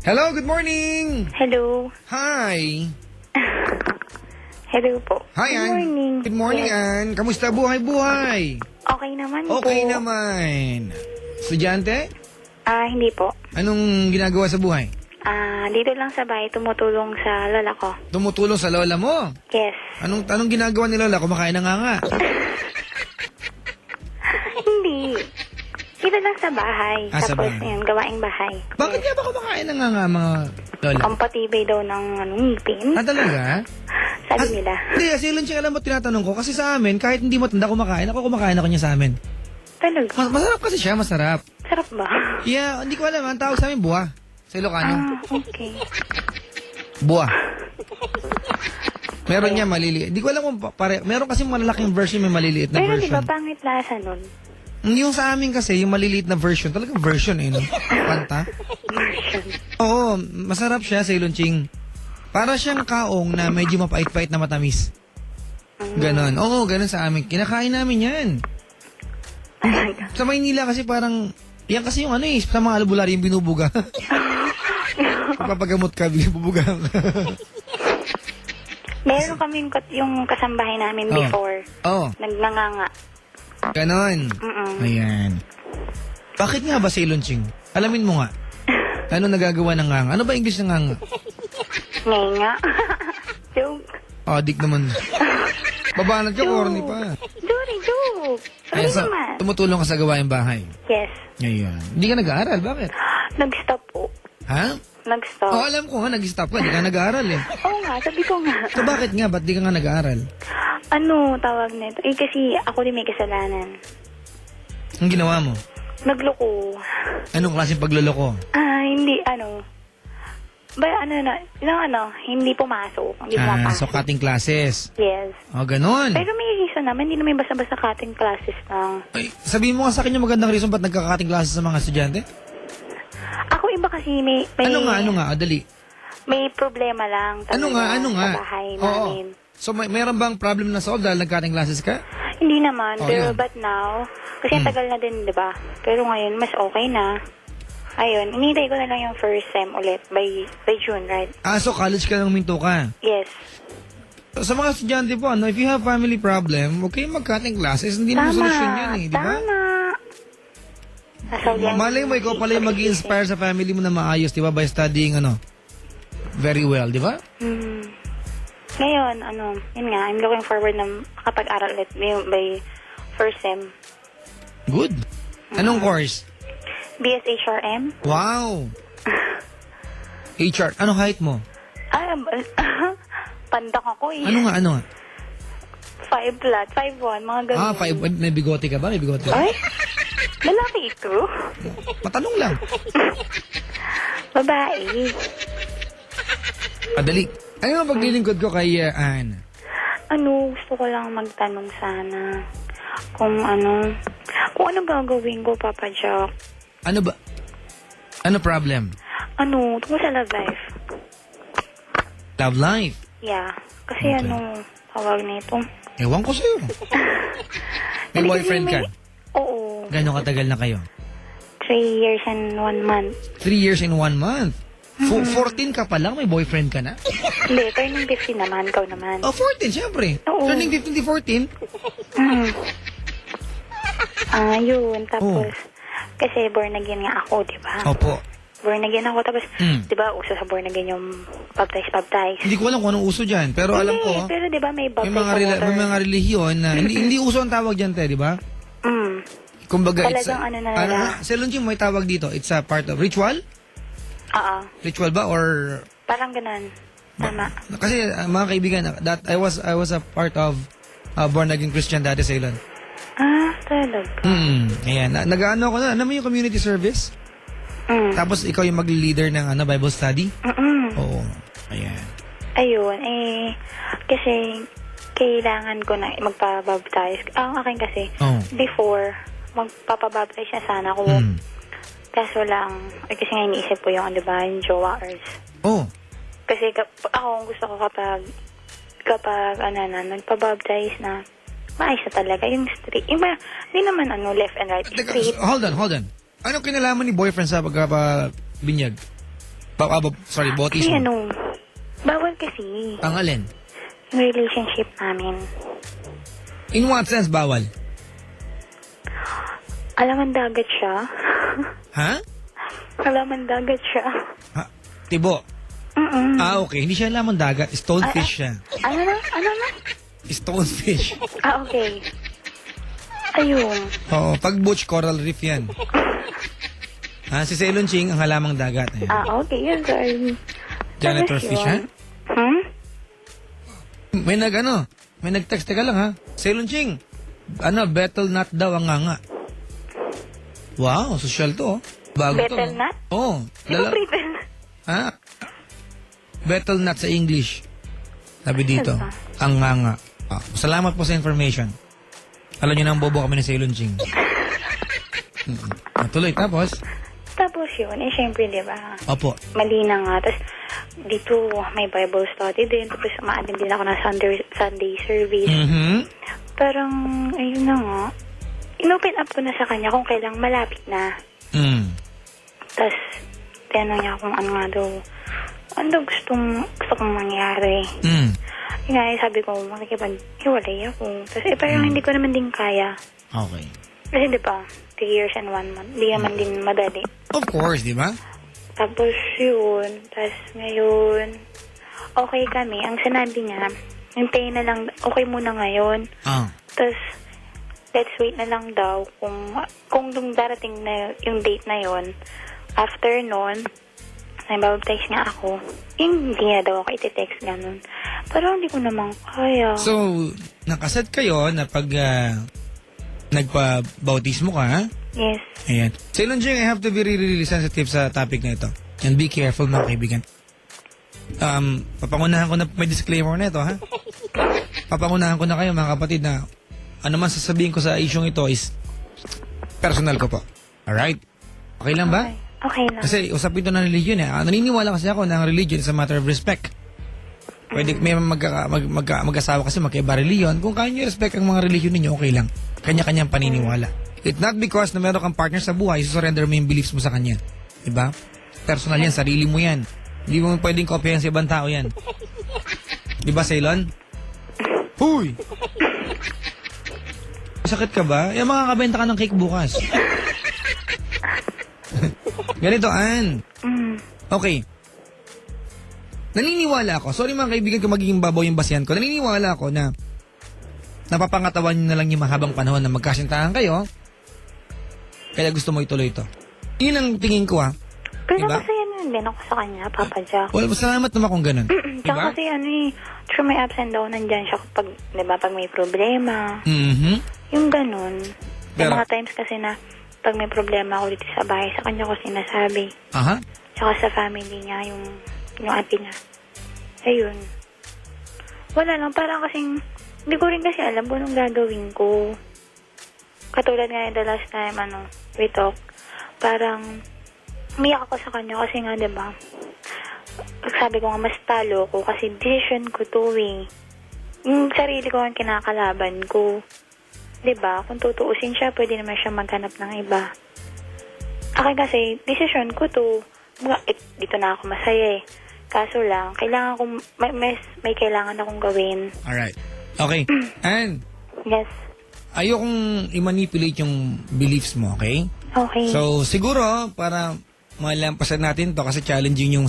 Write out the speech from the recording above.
Hello, good morning! Hello. Hi! Hello po. Hi, Good Ann. morning. Good morning, Yes. Ann. Kamusta buhay-buhay? Okay naman po. Okay naman. Estudyante? Hindi po. Anong ginagawa sa buhay? Dito lang sa bahay, tumutulong sa lola ko. Tumutulong sa lola mo? Yes. Anong ginagawa ni lola? Kumakain ng nga. Hindi. Dito lang sa bahay. Sa Tapos, bahay. yun, gawaing bahay. Bakit nga ba kumakain ng nga mga lola? Pampatibay daw ng ngipin. Talaga? Sabi nila. Hindi, kasi yun siya alam mo tinatanong ko. Kasi sa amin, kahit hindi mo tanda kumakain ako niya sa amin. Talaga? Masarap kasi siya, masarap. Sarap ba? Yeah, hindi ko alam. Ang tawag sa amin, buwa. Sa Ilocano. Okay. Buwa. Meron niya maliliit. Hindi ko alam kung meron kasi malalaking version, may maliliit na Pero di version. ba pangit lasa nun? Yung sa amin kasi, yung maliliit na version, talagang version no? Panta. Oo, masarap siya sa ilonching. Para siyang kaong na medyo mapait-pait na matamis. Ganon. Oo, ganon sa amin. Kinakain namin yan. Sa Maynila kasi parang, yan kasi yung sa mga albularyo yung binubuga. Papagamot ka, binubuga ka. Meron kaming yung kasambahay namin before. Oo. Nagmanganga. Ganon. Ayan. Bakit nga ba sa ilonching? Alamin mo nga. Ano nagagawa ng nganga? Ano ba English ng nganga? Nga. Joke. Adik naman. Babanat ka, corny pa. Joke. Sorry Ayan, naman. tumutulong ka sa gawaing bahay. Yes. Ngayon. Hindi ka nag-aaral. Bakit? Nag-stop po. Ha? Nag-stop. Alam ko nga, nag-stop ka. Hindi ka nag-aaral eh. Oo nga, sabi ko nga. So bakit nga? Ba't di ka nga nag-aaral? Ano tawag nito? Kasi ako din may kasalanan. Ang ginawa mo? Nagloko. Anong klaseng pagluloko? Hindi, hindi pumasok. Hindi pumapasok. So cutting classes. Yes. Ganon. Pero may reason naman, hindi naman basta-basta cutting classes lang. Ay, sabihin mo nga sa akin yung magandang reason ba't nagka-cutting classes sa mga estudyante? Ako iba kasi may Ano nga? Dali. may problema lang talaga sa bahay namin. So mayroon bang problem na solve dahil nag-cutting classes ka? Hindi naman, pero Yun. but now, kasi ang tagal na din, di ba? Pero ngayon, mas okay na. Ayun, inintay ko na lang yung first sem ulit by June, right? So college ka nang minto ka. Yes. Sa mga estudyante po, if you have family problem, okay mag-cutting classes. Hindi naman solusyon yan eh, di ba? Tama. Malay mo, ikaw pala yung mag-inspire sa family mo na maayos, di ba? By studying, very well, di ba? Ngayon, yun nga, I'm looking forward na makapag-aral ulit by first sem. Good. Anong course? BSHRM. Wow. HR. Anong height mo? Pandak ako eh. Ano nga? 5 flat, 5'1", mga ganun. 5. May bigote ka ba? May bigote ka? Ay, lalaki ito. Matanong lang. Babae. Dali. Ano ang paglilingkod ko kay Ann? Gusto ko lang magtanong sana. Kung ano gagawin ko, Papa Jack. Ano ba? Ano problem? Tungkol sa love life. Love life? Yeah. Kasi Okay. tawag nito. Ewan ko sa'yo. May Hindi, boyfriend ka? Oo. Gano'ng katagal na kayo? 3 years and 1 month. 3 years and 1 month? 14 ka pa lang? May boyfriend ka na? Hindi, turning 15 naman. Ikaw naman. 14, syempre. Oo. Turning 15 to 14? Yun. Tapos, kasi born again nga ako, di ba? Opo. Born again ako. Tapos, di ba, uso sa born again yung baptize. Hindi ko alam kung anong uso dyan. Pero alam ko, Pero di ba may may baptize mga relihiyon na hindi uso ang tawag dyan, te, di ba? Kumbaga, Talagang sa Lunching may tawag dito. It's a part of ritual? Oo. Ritual ba? Or Parang ganun. Tama. kasi mga kaibigan, that I was a part of born again Christian dati sa Ilan. Talaga. Ayan. Nag-ano ako na. Alam mo yung community service? Tapos ikaw yung mag-leader ng Bible study? Oo. Ayan. Ayun. Kasi kailangan ko na magpabaptize. Ang akin kasi, before, magpapabaptize na sana ako. Kaso lang, kasi nga iniisip ko yung, diba, yung jowa Earth. Kasi ako, gusto ko kapag nagpabaptize na, maayos na talaga. Yung straight. Hindi naman left and right. Straight. Hold on. Anong kinalaman ni boyfriend sa pagkabinyag? Sorry, Kasi bautismo. bawal kasi Ang alin? yung relationship namin. In what sense bawal? Alaman dagat siya. Ha? Alaman dagat siya. Ha? Tibo. Mm-mm. Okay. Hindi siya lamang dagat. Stonefish siya. Ano na? Stonefish. Okay. Ayun. Oo. Pag butch, coral reef yan. Si Ceylon Ching, ang halamang dagat. Ayan. Okay. Yun, sorry. Janitor Tapos fish, yun. ha? May nag-text, teka lang, ha? Ceylon Ching, betel nut daw ang nga. Wow, social to, oh. Bago to. Betel nut? Oo. Di ba pretend? Ha? Betel nut sa English. Sabi dito, Ano ba? ang nga. Salamat po sa information. Alam niyo na ang bobo kami ni Ceylon Ching. Tuloy, tapos? Tapos yun, syempre, di ba? Opo. Mali na nga. Tapos, dito, may Bible study din. Tapos, umaatin din ako ng Sunday service. Mm-hmm. Parang, ayun na nga. Inopen up ko na sa kanya kung kailang malapit na. Tapos, tinanong niya kung ano nga daw. Ano daw gusto kong mangyari. Yung nga, sabi ko, makikipag-hiwalay ako. Tapos, parang hindi ko naman din kaya. Okay. Kasi, di ba, 3 years and 1 month. Di naman din madali. Of course, di ba? Tapos yun, tapos ngayon, okay kami. Ang sinabi niya, hintayin na lang, okay muna ngayon. Tapos, let's wait na lang daw kung darating na yung date na yon. After nun, nababaptize nga ako. Hindi niya daw ako iti-text ganun. Pero hindi ko naman kaya. So, nakaset kayo na pag nagpa-bautismo ka, ha? Yes. Ayan. Ceylon Ching, I have to be really sensitive sa topic na ito. And be careful, mga kaibigan. Papangunahan ko na, may disclaimer na ito, ha? Papangunahan ko na kayo, mga kapatid, na ano man sasabihin ko sa isyong ito is personal ko po. Alright? Okay lang ba? Okay lang. Kasi usapin ito ng religion, eh. Naniniwala kasi ako na ang religion is a matter of respect. Pwede may mag-asawa kasi magkaiba religion. Kung kaya nyo respect ang mga religion ninyo, okay lang. Kanya-kanyang paniniwala. It's not because na meron kang partner sa buhay, surrender mo yung beliefs mo sa kanya. Diba? Personal yan, sarili mo yan. Hindi mo pwedeng kopyahan sa ibang tao yan. Diba, Ceylon? Huy! Sakit ka ba? Makakabenta ka ng cake bukas. Ganito, Ann. Okay. Naniniwala ako, sorry mga kaibigan kung magiging babaw yung basihan ko, naniniwala ako na napapangatawan nyo na lang yung mahabang panahon na magkasintahan kayo, kaya gusto mo ituloy ito. Yun ang tingin ko, ha. Pero diba? kasi din ako sa kanya, Papa Jack. Well, salamat naman kung ganun. Tsaka kasi through my ups and downs, nandyan siya kapag, diba, pag may problema. Yung ganun. May mga times kasi na pag may problema ako dito sa bahay, sa kanya ko sinasabi. Tsaka sa family niya, yung ate niya. Ayun. Wala lang, parang kasing, hindi ko rin kasi alam kung anong gagawin ko. Katulad nga the last time, we talk, parang, umiyak ako sa kanya kasi nga, diba, sabi ko nga, mas talo ko kasi decision ko to eh. Yung sarili ko ang kinakalaban ko. Diba, kung tutuusin siya, pwede naman siya maghanap ng iba. Akin kasi, decision ko to. Dito na ako masaya eh. Kaso lang, kailangan kong, may kailangan akong gawin. Alright. Okay. And, Yes. ayokong i-manipulate yung beliefs mo, okay? Okay. So, siguro, para malampasan natin to kasi challenging yung